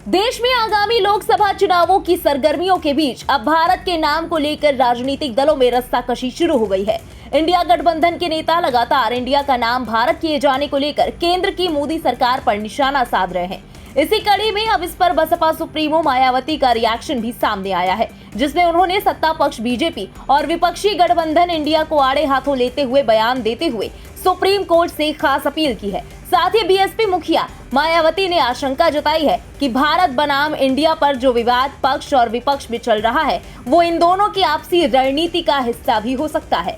देश में आगामी लोकसभा चुनावों की सरगर्मियों के बीच अब भारत के नाम को लेकर राजनीतिक दलों में रस्साकशी शुरू हो गई है। इंडिया गठबंधन के नेता लगातार इंडिया का नाम भारत किए जाने को लेकर केंद्र की मोदी सरकार पर निशाना साध रहे हैं। इसी कड़ी में अब इस पर बसपा सुप्रीमो मायावती का रिएक्शन भी सामने आया है, जिसमें उन्होंने सत्ता पक्ष बीजेपी और विपक्षी गठबंधन इंडिया को आड़े हाथों लेते हुए बयान देते हुए सुप्रीम कोर्ट से खास अपील की है। साथ ही बीएसपी मुखिया मायावती ने आशंका जताई है कि भारत बनाम इंडिया पर जो विवाद पक्ष और विपक्ष में चल रहा है, वो इन दोनों की आपसी रणनीति का हिस्सा भी हो सकता है।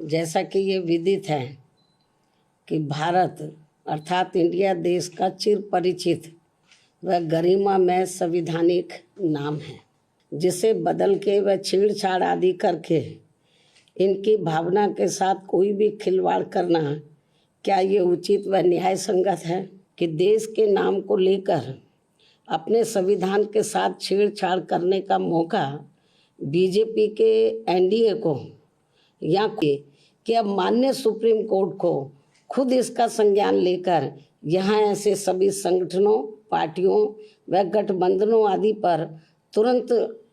जैसा कि ये विदित है कि भारत अर्थात इंडिया देश का चिर परिचित व गरिमा में संवैधानिक नाम है, जिसे बदल के व छेड़छाड़ आदि करके इनकी भावना के साथ कोई भी खिलवाड़ करना क्या ये उचित व न्याय संगत है कि देश के नाम को लेकर अपने संविधान के साथ छेड़छाड़ करने का मौका बीजेपी के एनडीए को या कि अब माननीय सुप्रीम कोर्ट को खुद इसका संज्ञान लेकर यहाँ ऐसे सभी संगठनों, पार्टियों व गठबंधनों आदि पर तुरंत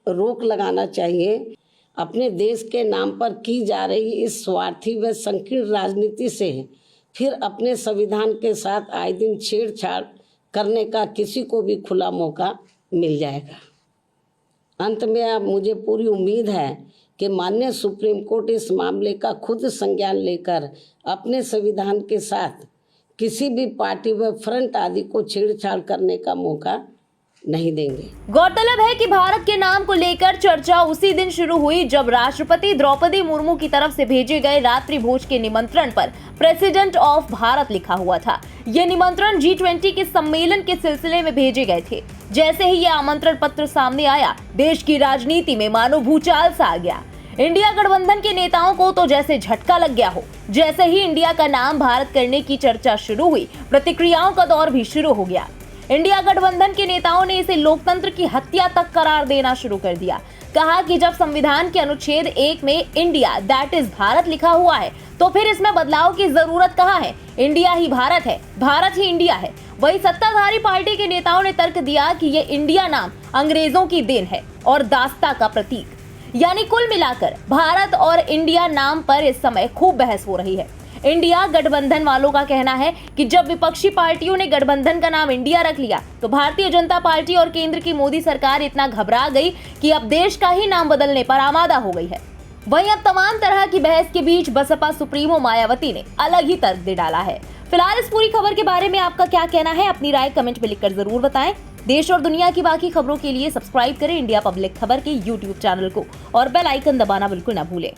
रोक लगाना चाहिए। अपने देश के नाम पर की जा रही इस स्वार्थी व संकीर्ण राजनीति से फिर अपने संविधान के साथ आए दिन छेड़छाड़ करने का किसी को भी खुला मौका मिल जाएगा। अंत में अब मुझे पूरी उम्मीद है कि माननीय सुप्रीम कोर्ट इस मामले का खुद संज्ञान लेकर अपने संविधान के साथ किसी भी पार्टी व फ्रंट आदि को छेड़छाड़ करने का मौका नहीं देंगे। गौरतलब है कि भारत के नाम को लेकर चर्चा उसी दिन शुरू हुई जब राष्ट्रपति द्रौपदी मुर्मू की तरफ से भेजे गए रात्रि भोज के निमंत्रण पर प्रेसिडेंट ऑफ भारत लिखा हुआ था। ये निमंत्रण G20 के सम्मेलन के सिलसिले में भेजे गए थे। जैसे ही ये आमंत्रण पत्र सामने आया, देश की राजनीति में मानो भूचाल सा आ गया। इंडिया गठबंधन के नेताओं को तो जैसे झटका लग गया हो। जैसे ही इंडिया का नाम भारत करने की चर्चा शुरू हुई, प्रतिक्रियाओं का दौर भी शुरू हो गया। इंडिया गठबंधन के नेताओं ने इसे लोकतंत्र की हत्या तक करार देना शुरू कर दिया। कहा कि जब संविधान के अनुच्छेद 1 में इंडिया दैट इज भारत लिखा हुआ है, तो फिर इसमें बदलाव की जरूरत कहाँ है। इंडिया ही भारत है, भारत ही इंडिया है। वही सत्ताधारी पार्टी के नेताओं ने तर्क दिया कि ये इंडिया नाम अंग्रेजों की देन है और दास्ता का प्रतीक। यानी कुल मिलाकर भारत और इंडिया नाम पर इस समय खूब बहस हो रही है। इंडिया गठबंधन वालों का कहना है कि जब विपक्षी पार्टियों ने गठबंधन का नाम इंडिया रख लिया, तो भारतीय जनता पार्टी और केंद्र की मोदी सरकार इतना घबरा गई कि अब देश का ही नाम बदलने पर आमादा हो गई है। वहीं अब तमाम तरह की बहस के बीच बसपा सुप्रीमो मायावती ने अलग ही तर्क दे डाला है। फिलहाल इस पूरी खबर के बारे में आपका क्या कहना है, अपनी राय कमेंट में लिखकर जरूर बताएं। देश और दुनिया की बाकी खबरों के लिए सब्सक्राइब करें इंडिया पब्लिक खबर के YouTube चैनल को और बेल आइकन दबाना बिल्कुल न भूलें।